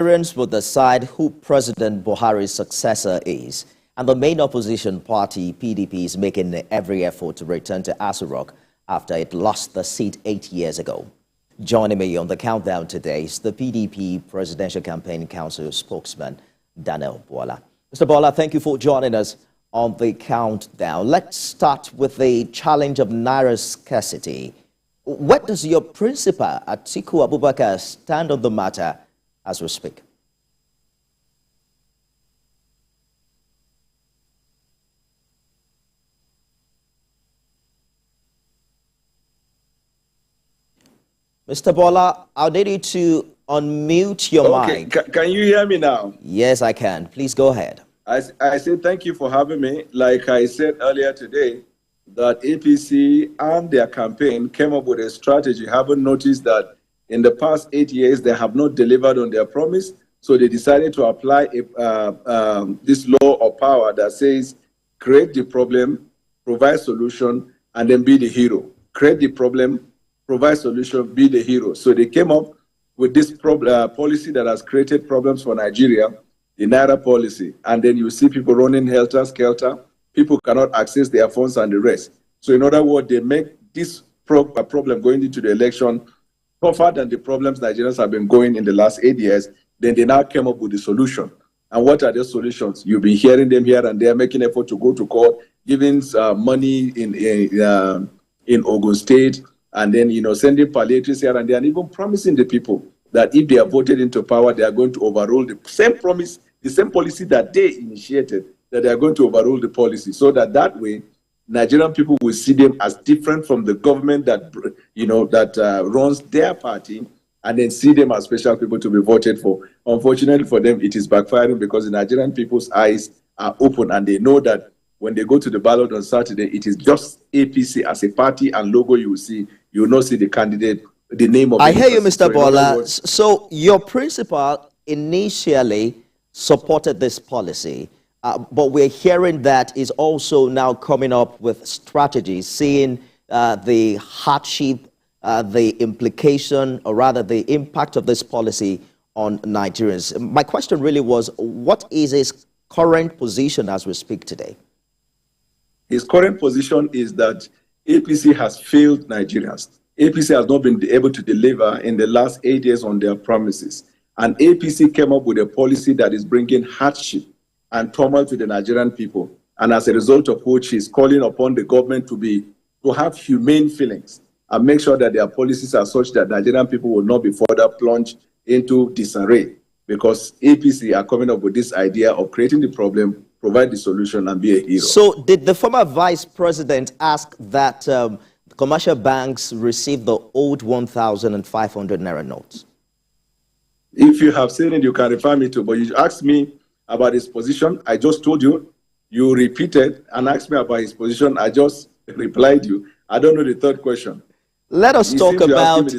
Nigerians will decide who President Buhari's successor is, and the main opposition party, PDP, is making every effort to return to Aso Rock after it lost the seat 8 years ago. Joining me on the countdown today is the PDP Presidential Campaign Council spokesman, Daniel Bwala. Mr. Bwala, thank you for joining us on the countdown. Let's start with the challenge of Naira scarcity. What does your principal, Atiku Abubakar, stand on the matter as we speak? Mr. Bwala, I'll need you to unmute your mic. Can you hear me now? Yes, I can. Please go ahead. I say thank you for having me. Like I said earlier today, that APC and their campaign came up with a strategy, having noticed that in the past 8 years, they have not delivered on their promise. So they decided to apply this law of power that says, create the problem, provide solution, and then be the hero. Create the problem, provide solution, be the hero. So they came up with this policy that has created problems for Nigeria, the Naira policy. And then you see people running helter-skelter. People cannot access their funds and the rest. So in other words, they make this problem going into the election tougher than the problems Nigerians have been going in the last 8 years. Then they now came up with the solution. And what are the solutions? You'll be hearing them here and there, making effort to go to court, giving money in Ogun State, and then sending palliatives here and there, and even promising the people that if they are voted into power, they are going to overrule the same promise, the same policy that they initiated, that they are going to overrule the policy, so that way Nigerian people will see them as different from the government that runs their party, and then see them as special people to be voted for. Unfortunately for them, it is backfiring because the Nigerian people's eyes are open and they know that when they go to the ballot on Saturday, it is just APC as a party and logo you will see. You will not see the candidate, the name of. I hear you, Mr. Bwala. So your principal initially supported this policy, but we're hearing that is also now coming up with strategies, seeing the hardship, the implication, or rather the impact of this policy on Nigerians. My question really was, what is his current position as we speak today? His current position is that APC has failed Nigerians. APC has not been able to deliver in the last 8 years on their promises. And APC came up with a policy that is bringing hardship and turmoil to the Nigerian people. And as a result of which, he's calling upon the government to have humane feelings and make sure that their policies are such that Nigerian people will not be further plunged into disarray, because APC are coming up with this idea of creating the problem, provide the solution, and be a hero. So did the former vice president ask that commercial banks receive the old 1,500 Naira notes? If you have seen it, you can refer me to, but you asked me about his position. I just told you. You repeated and asked me about his position. I just replied you. I don't know the third question. Let us talk about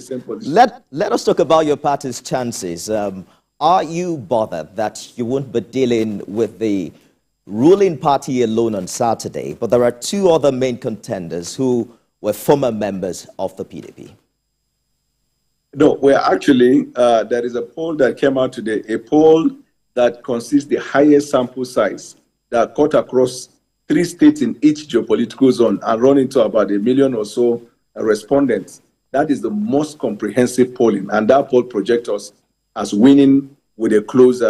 your party's chances. Are you bothered that you won't be dealing with the ruling party alone on Saturday, but there are two other main contenders who were former members of the PDP? No, we're actually, there is a poll that came out today, a poll that consists the highest sample size that cut across 3 states in each geopolitical zone and run into about 1 million or so respondents. That is the most comprehensive polling, and that poll projects us as winning with a close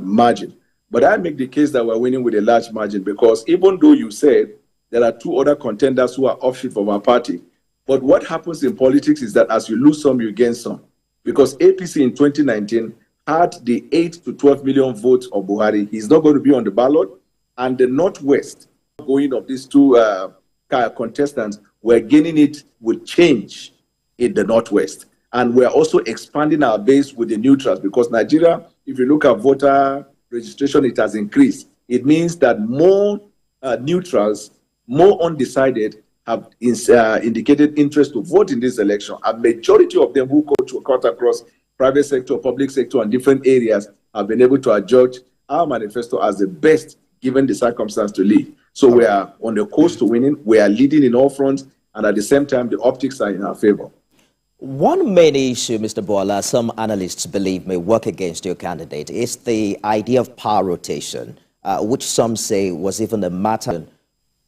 margin. But I make the case that we're winning with a large margin, because even though you said there are 2 other contenders who are offshoot from our party, but what happens in politics is that as you lose some, you gain some. Because APC in 2019 had the 8 to 12 million votes of Buhari. He's not going to be on the ballot. And the Northwest, going of these 2 contestants, we're gaining it with change in the Northwest. And we're also expanding our base with the neutrals, because Nigeria, if you look at voter registration, it has increased. It means that more neutrals, more undecided, have indicated interest to vote in this election. A majority of them who cut across private sector, public sector, and different areas have been able to adjudge our manifesto as the best given the circumstance to lead. So we are on the course to winning. We are leading in all fronts, and at the same time, the optics are in our favor. One main issue, Mr. Bwala, some analysts believe may work against your candidate is the idea of power rotation, which some say was even a matter.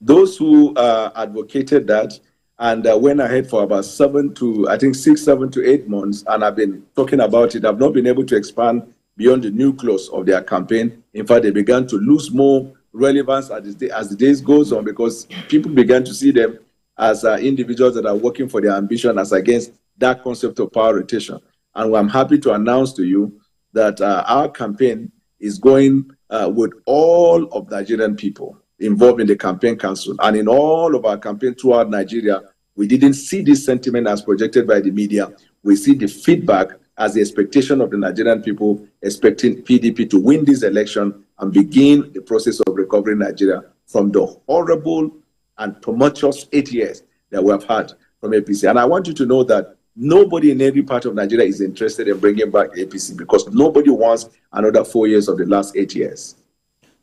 Those who advocated that and went ahead for about 7 to 8 months, and I've been talking about it, have not been able to expand beyond the nucleus of their campaign. In fact, they began to lose more relevance as the days goes on because people began to see them as individuals that are working for their ambition as against that concept of power rotation. And I'm happy to announce to you that our campaign is going with all of Nigerian people involved in the campaign council. And in all of our campaign throughout Nigeria, we didn't see this sentiment as projected by the media. We see the feedback as the expectation of the Nigerian people expecting PDP to win this election and begin the process of recovering Nigeria from the horrible and tumultuous 8 years that we have had from APC. And I want you to know that nobody in every part of Nigeria is interested in bringing back APC because nobody wants another 4 years of the last 8 years.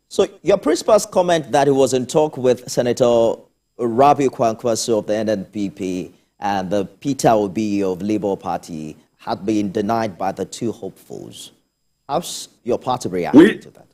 So your principal's comment that he was in talk with Senator Rabiu Kwankwaso of the NNPP and the Peter Obi of Labour Party had been denied by the two hopefuls. How's your party reacting to that?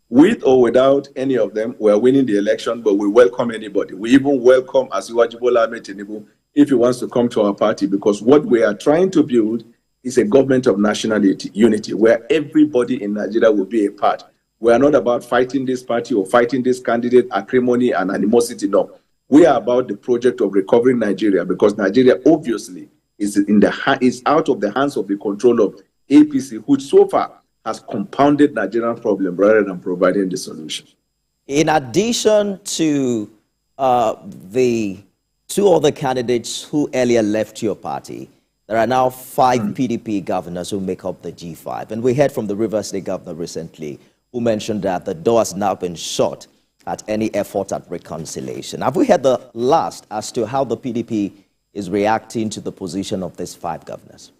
With or without any of them, we are winning the election, but we welcome anybody. We even welcome Asiwaju Bola Ahmed Tinubu if he wants to come to our party, because what we are trying to build is a government of national unity where everybody in Nigeria will be a part. We are not about fighting this party or fighting this candidate, acrimony and animosity. No, we are about the project of recovering Nigeria because Nigeria obviously is out of the hands of the control of APC, which so far has compounded Nigerian problem rather than providing the solution. In addition to the two other candidates who earlier left your party, there are now 5 PDP governors who make up the G5. And we heard from the Rivers State governor recently who mentioned that the door has now been shut at any effort at reconciliation. Have we heard the last as to how the PDP is reacting to the position of these 5 governors?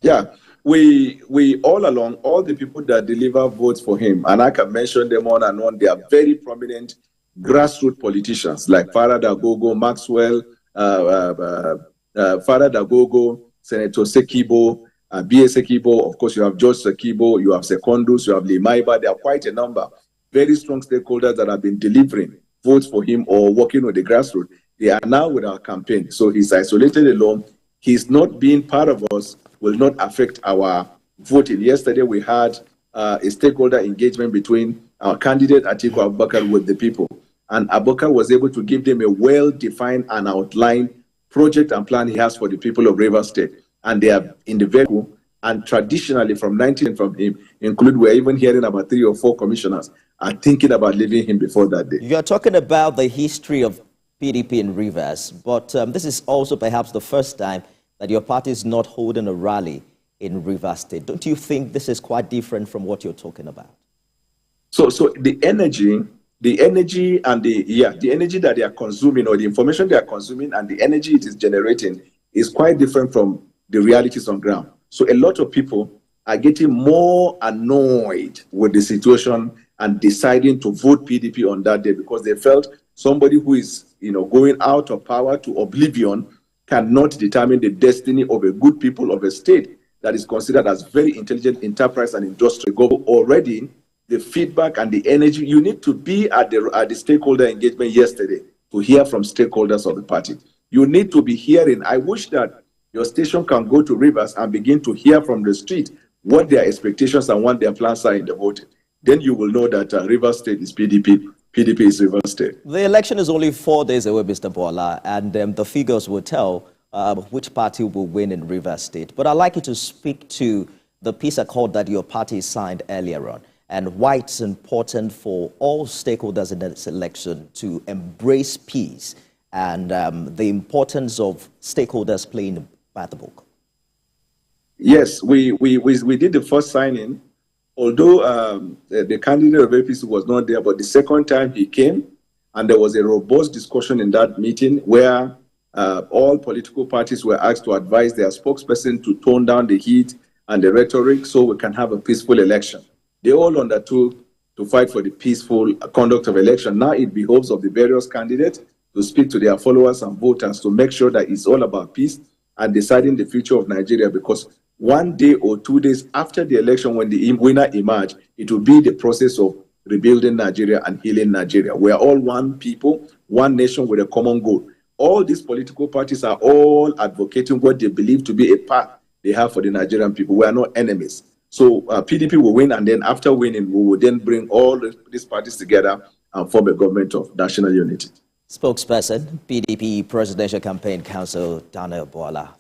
Yeah, we all along, all the people that deliver votes for him, and I can mention them on and on, they are very prominent grassroots politicians like Farah Dagogo, Maxwell, Farah Dagogo, Senator Sekibo, B.A. Sekibo, of course you have George Sekibo, you have Secondus, you have Limaiba. There are quite a number, very strong stakeholders that have been delivering votes for him or working with the grassroots. They are now with our campaign. So he's isolated alone. He's not being part of us will not affect our voting. Yesterday we had a stakeholder engagement between our candidate Atiku Abubakar with the people. And Abubakar was able to give them a well-defined and outlined project and plan he has for the people of Rivers State. And they are in the vehicle. And traditionally, from 19 from him, we're even hearing about 3 or 4 commissioners are thinking about leaving him before that day. You're talking about the history of PDP in Rivers, but this is also perhaps the first time that your party is not holding a rally in Rivers State. Don't you think this is quite different from what you're talking about? So the energy and the energy that they are consuming, or the information they are consuming and the energy it is generating is quite different from the realities on ground. So a lot of people are getting more annoyed with the situation and deciding to vote PDP on that day because they felt somebody who is, going out of power to oblivion cannot determine the destiny of a good people of a state that is considered as very intelligent, enterprise, and industrial. Already, the feedback and the energy, you need to be at the stakeholder engagement yesterday to hear from stakeholders of the party. You need to be hearing. I wish that your station can go to Rivers and begin to hear from the street what their expectations and what their plans are in the voting. Then you will know that Rivers State is PDP. PDP is Rivers State. The election is only 4 days away, Mr. Bwala, and the figures will tell which party will win in Rivers State. But I'd like you to speak to the peace accord that your party signed earlier on and why it's important for all stakeholders in this election to embrace peace and the importance of stakeholders playing by the book. Yes, we did the first signing, although the candidate of APC was not there, but the second time he came, and there was a robust discussion in that meeting where all political parties were asked to advise their spokesperson to tone down the heat and the rhetoric so we can have a peaceful election. They all undertook to fight for the peaceful conduct of election. Now it behoves of the various candidates to speak to their followers and voters to make sure that it's all about peace and deciding the future of Nigeria, because 1 day or 2 days after the election, when the winner emerge, it will be the process of rebuilding Nigeria and healing Nigeria. We are all one people, one nation with a common goal. All these political parties are all advocating what they believe to be a path they have for the Nigerian people. We are not enemies. So PDP will win, and then after winning, we will then bring all these parties together and form a government of national unity. Spokesperson, PDP Presidential Campaign Council, Bwala.